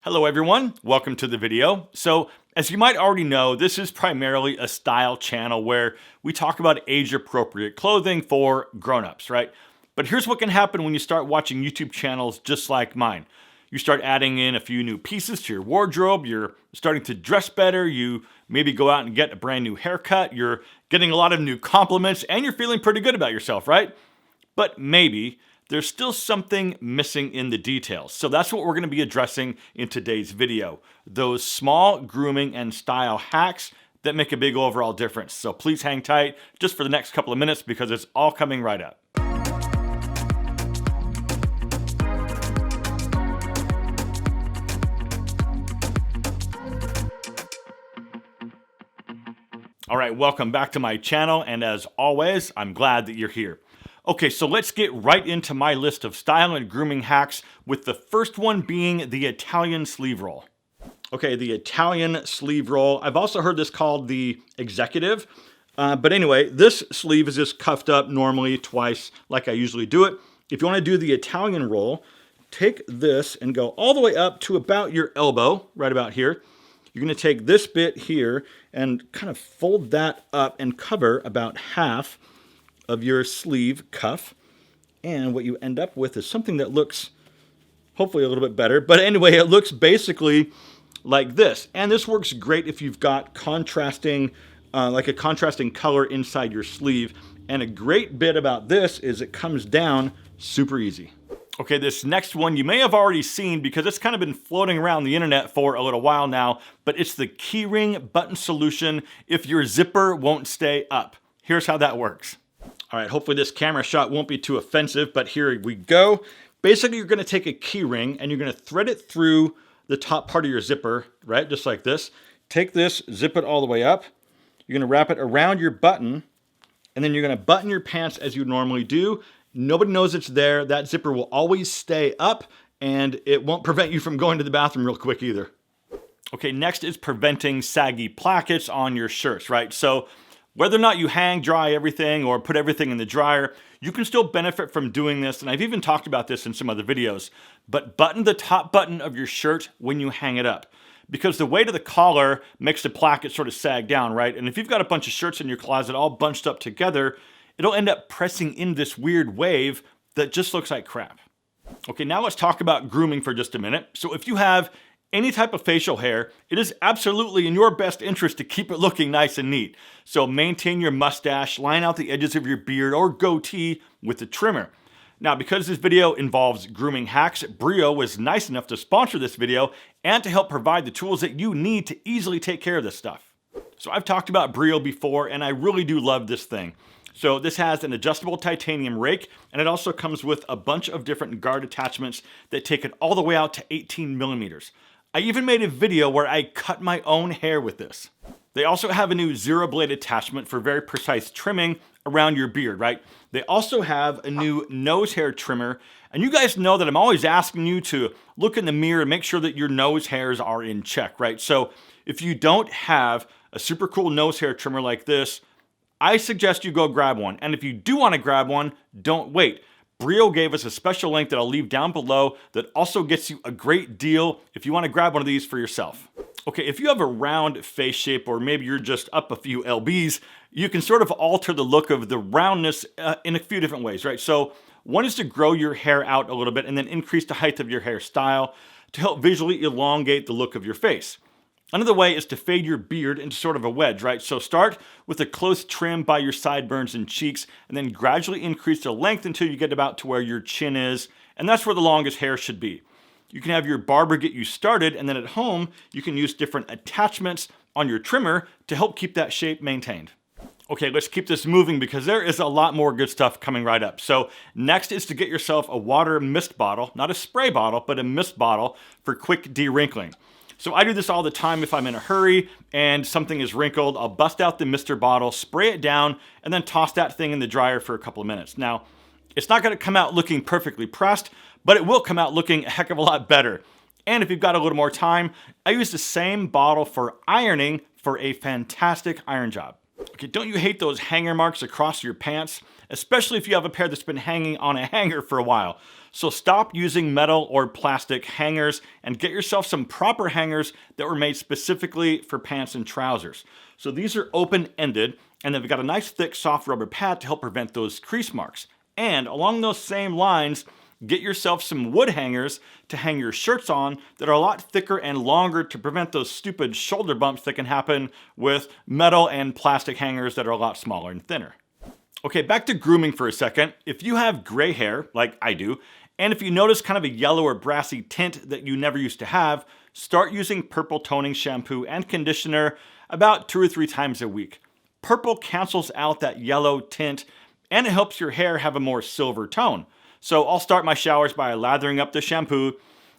Hello everyone, welcome to the video. So as you might already know, this is primarily a style channel where we talk about age appropriate clothing for grown-ups, right? But here's what can happen when you start watching YouTube channels just like mine. You start adding in a few new pieces to your wardrobe, you're starting to dress better, you maybe go out and get a brand new haircut, you're getting a lot of new compliments, and you're feeling pretty good about yourself, right? But maybe there's still something missing in the details. So that's what we're gonna be addressing in today's video. Those small grooming and style hacks that make a big overall difference. So please hang tight just for the next couple of minutes because it's all coming right up. All right, welcome back to my channel. And as always, I'm glad that you're here. Okay, so let's get right into my list of style and grooming hacks, with the first one being the Italian sleeve roll. Okay, the Italian sleeve roll. I've also heard this called the executive. But anyway, this sleeve is just cuffed up normally twice like I usually do it. If you want to do the Italian roll, take this and go all the way up to about your elbow, right about here. You're going to take this bit here and kind of fold that up and cover about half of your sleeve cuff, and what you end up with is something that looks hopefully a little bit better. But anyway, it looks basically like this, and this works great if you've got contrasting, like a contrasting color inside your sleeve. And a great bit about this is it comes down super easy. Okay, this next one you may have already seen because it's kind of been floating around the internet for a little while now, but it's the keyring button solution if your zipper won't stay up. Here's how that works. All right, hopefully this camera shot won't be too offensive, but here we go. Basically, you're gonna take a key ring and you're gonna thread it through the top part of your zipper, right? Just like this. Take this, zip it all the way up. You're gonna wrap it around your button, and then you're gonna button your pants as you normally do. Nobody knows it's there. That zipper will always stay up, and it won't prevent you from going to the bathroom real quick either. Okay, next is preventing saggy plackets on your shirts, right? So whether or not you hang dry everything or put everything in the dryer, you can still benefit from doing this, and I've even talked about this in some other videos, but button the top button of your shirt when you hang it up, because the weight of the collar makes the placket sort of sag down, right? And if you've got a bunch of shirts in your closet all bunched up together, it'll end up pressing in this weird wave that just looks like crap. Okay, now let's talk about grooming for just a minute. So if you have any type of facial hair, it is absolutely in your best interest to keep it looking nice and neat. So maintain your mustache, line out the edges of your beard or goatee with the trimmer. Now, because this video involves grooming hacks, Brio was nice enough to sponsor this video and to help provide the tools that you need to easily take care of this stuff. So I've talked about Brio before, and I really do love this thing. So this has an adjustable titanium rake, and it also comes with a bunch of different guard attachments that take it all the way out to 18 millimeters. I even made a video where I cut my own hair with this. They also have a new zero blade attachment for very precise trimming around your beard, right? They also have a new nose hair trimmer, and you guys know that I'm always asking you to look in the mirror and make sure that your nose hairs are in check, right? So if you don't have a super cool nose hair trimmer like this, I suggest you go grab one. And if you do want to grab one, don't wait. Brio gave us a special link that I'll leave down below that also gets you a great deal if you want to grab one of these for yourself. Okay, if you have a round face shape, or maybe you're just up a few lbs, you can sort of alter the look of the roundness in a few different ways, right? So one is to grow your hair out a little bit and then increase the height of your hairstyle to help visually elongate the look of your face. Another way is to fade your beard into sort of a wedge, right? So start with a close trim by your sideburns and cheeks, and then gradually increase the length until you get about to where your chin is, and that's where the longest hair should be. You can have your barber get you started, and then at home, you can use different attachments on your trimmer to help keep that shape maintained. Okay, let's keep this moving because there is a lot more good stuff coming right up. So next is to get yourself a water mist bottle, not a spray bottle, but a mist bottle for quick de-wrinkling. So I do this all the time if I'm in a hurry and something is wrinkled. I'll bust out the mister bottle, spray it down, and then toss that thing in the dryer for a couple of minutes. Now, it's not gonna come out looking perfectly pressed, but it will come out looking a heck of a lot better. And if you've got a little more time, I use the same bottle for ironing for a fantastic iron job. Okay, don't you hate those hanger marks across your pants? Especially if you have a pair that's been hanging on a hanger for a while. So stop using metal or plastic hangers and get yourself some proper hangers that were made specifically for pants and trousers. So these are open-ended and they've got a nice thick soft rubber pad to help prevent those crease marks. And along those same lines, get yourself some wood hangers to hang your shirts on that are a lot thicker and longer to prevent those stupid shoulder bumps that can happen with metal and plastic hangers that are a lot smaller and thinner. Okay, back to grooming for a second. If you have gray hair, like I do, and if you notice kind of a yellow or brassy tint that you never used to have, start using purple toning shampoo and conditioner about 2 or 3 times a week. Purple cancels out that yellow tint and it helps your hair have a more silver tone. So I'll start my showers by lathering up the shampoo,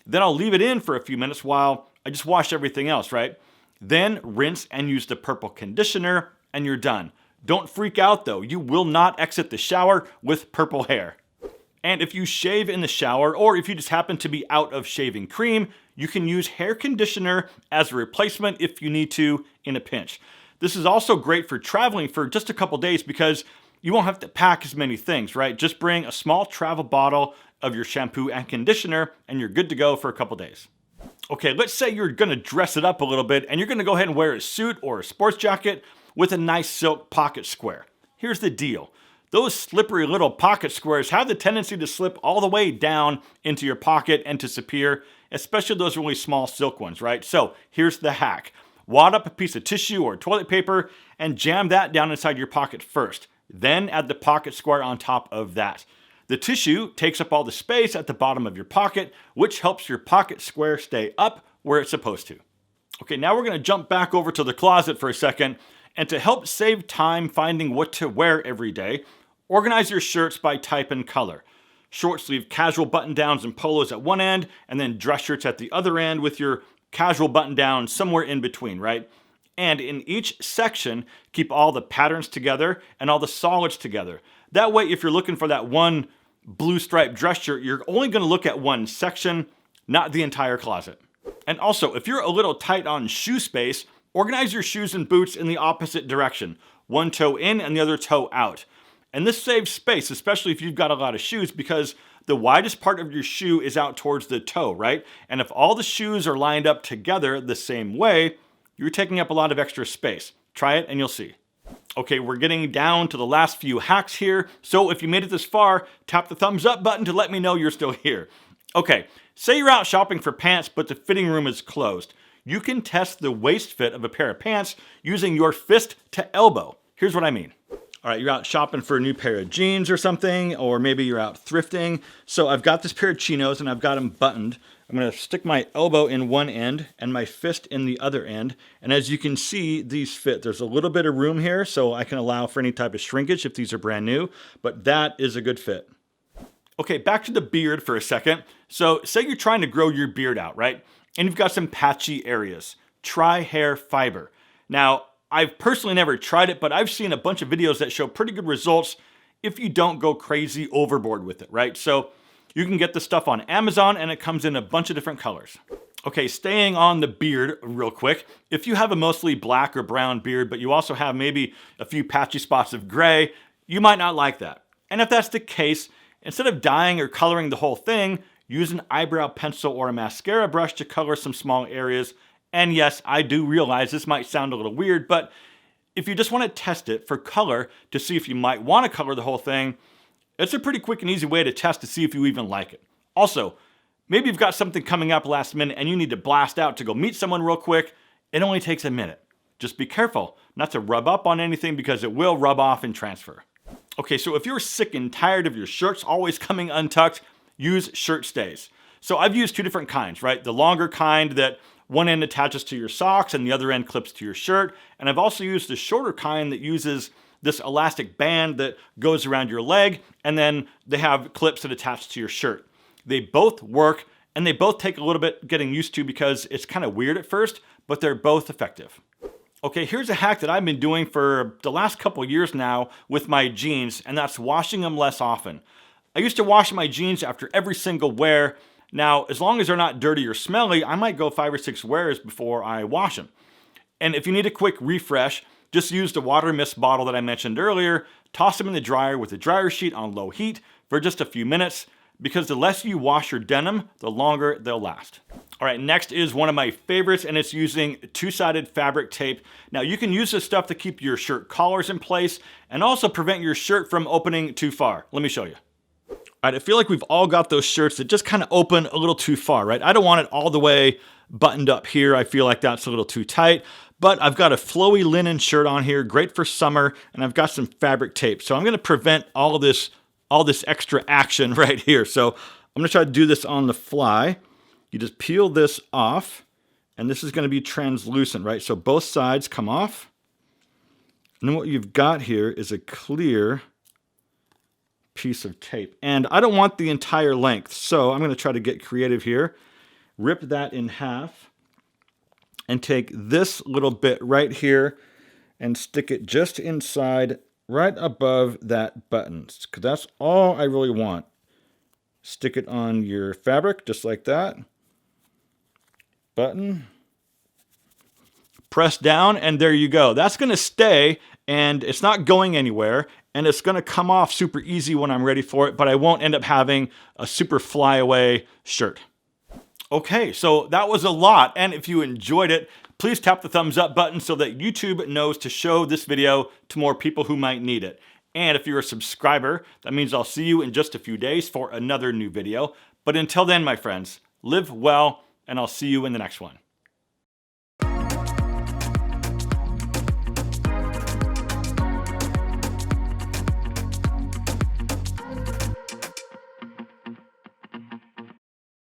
then I'll leave it in for a few minutes while I just wash everything else, right? Then rinse and use the purple conditioner and you're done. Don't freak out though, you will not exit the shower with purple hair. And if you shave in the shower, or if you just happen to be out of shaving cream, you can use hair conditioner as a replacement if you need to in a pinch. This is also great for traveling for just a couple days because you won't have to pack as many things, right? Just bring a small travel bottle of your shampoo and conditioner and you're good to go for a couple days. Okay, let's say you're gonna dress it up a little bit and you're gonna go ahead and wear a suit or a sports jacket with a nice silk pocket square. Here's the deal. Those slippery little pocket squares have the tendency to slip all the way down into your pocket and disappear, especially those really small silk ones, right? So here's the hack. Wad up a piece of tissue or toilet paper and jam that down inside your pocket first. Then add the pocket square on top of that. The tissue takes up all the space at the bottom of your pocket, which helps your pocket square stay up where it's supposed to. Okay, now we're gonna jump back over to the closet for a second. And to help save time finding what to wear every day, organize your shirts by type and color. Short sleeve casual button downs and polos at one end, and then dress shirts at the other end with your casual button down somewhere in between, right? And in each section, keep all the patterns together and all the solids together. That way, if you're looking for that one blue striped dress shirt, you're only gonna look at one section, not the entire closet. And also, if you're a little tight on shoe space, organize your shoes and boots in the opposite direction, one toe in and the other toe out. And this saves space, especially if you've got a lot of shoes, because the widest part of your shoe is out towards the toe, right? And if all the shoes are lined up together the same way, you're taking up a lot of extra space. Try it and you'll see. Okay, we're getting down to the last few hacks here. So if you made it this far, tap the thumbs up button to let me know you're still here. Okay, say you're out shopping for pants, but the fitting room is closed. You can test the waist fit of a pair of pants using your fist to elbow. Here's what I mean. All right, you're out shopping for a new pair of jeans or something, or maybe you're out thrifting. So I've got this pair of chinos and I've got them buttoned. I'm gonna stick my elbow in one end and my fist in the other end. And as you can see, these fit. There's a little bit of room here, so I can allow for any type of shrinkage if these are brand new, but that is a good fit. Okay, back to the beard for a second. So say you're trying to grow your beard out, right? And you've got some patchy areas. Try hair fiber. Now, I've personally never tried it, but I've seen a bunch of videos that show pretty good results if you don't go crazy overboard with it, right? So you can get this stuff on Amazon and it comes in a bunch of different colors. Okay, staying on the beard real quick. If you have a mostly black or brown beard, but you also have maybe a few patchy spots of gray, you might not like that. And if that's the case, instead of dyeing or coloring the whole thing, use an eyebrow pencil or a mascara brush to color some small areas. And yes, I do realize this might sound a little weird, but if you just want to test it for color to see if you might want to color the whole thing, it's a pretty quick and easy way to test to see if you even like it. Also, maybe you've got something coming up last minute and you need to blast out to go meet someone real quick. It only takes a minute. Just be careful not to rub up on anything because it will rub off and transfer. Okay, so if you're sick and tired of your shirts always coming untucked, use shirt stays. So I've used 2 different kinds, right? The longer kind that one end attaches to your socks and the other end clips to your shirt. And I've also used the shorter kind that uses this elastic band that goes around your leg, and then they have clips that attach to your shirt. They both work, and they both take a little bit getting used to because it's kind of weird at first, but they're both effective. Okay, here's a hack that I've been doing for the last couple years now with my jeans, and that's washing them less often. I used to wash my jeans after every single wear. Now, as long as they're not dirty or smelly, I might go 5 or 6 wears before I wash them. And if you need a quick refresh, Just use the water mist bottle that I mentioned earlier, toss them in the dryer with the dryer sheet on low heat for just a few minutes, because the less you wash your denim, the longer they'll last. All right, next is one of my favorites, and it's using two-sided fabric tape. Now, you can use this stuff to keep your shirt collars in place and also prevent your shirt from opening too far. Let me show you. All right, I feel like we've all got those shirts that just kind of open a little too far, right? I don't want it all the way buttoned up here. I feel like that's a little too tight, but I've got a flowy linen shirt on here, great for summer, and I've got some fabric tape. So I'm gonna prevent all this extra action right here. So I'm gonna try to do this on the fly. You just peel this off, and this is gonna be translucent, right? So both sides come off. And then what you've got here is a clear piece of tape. And I don't want the entire length, so I'm gonna try to get creative here. Rip that in half and take this little bit right here and stick it just inside, right above that button, because that's all I really want. Stick it on your fabric, just like that. Button. Press down, and there you go. That's gonna stay, and it's not going anywhere, and it's gonna come off super easy when I'm ready for it, but I won't end up having a super flyaway shirt. Okay, so that was a lot, and if you enjoyed it, please tap the thumbs up button so that YouTube knows to show this video to more people who might need it. And if you're a subscriber, that means I'll see you in just a few days for another new video. But until then, my friends, live well, and I'll see you in the next one.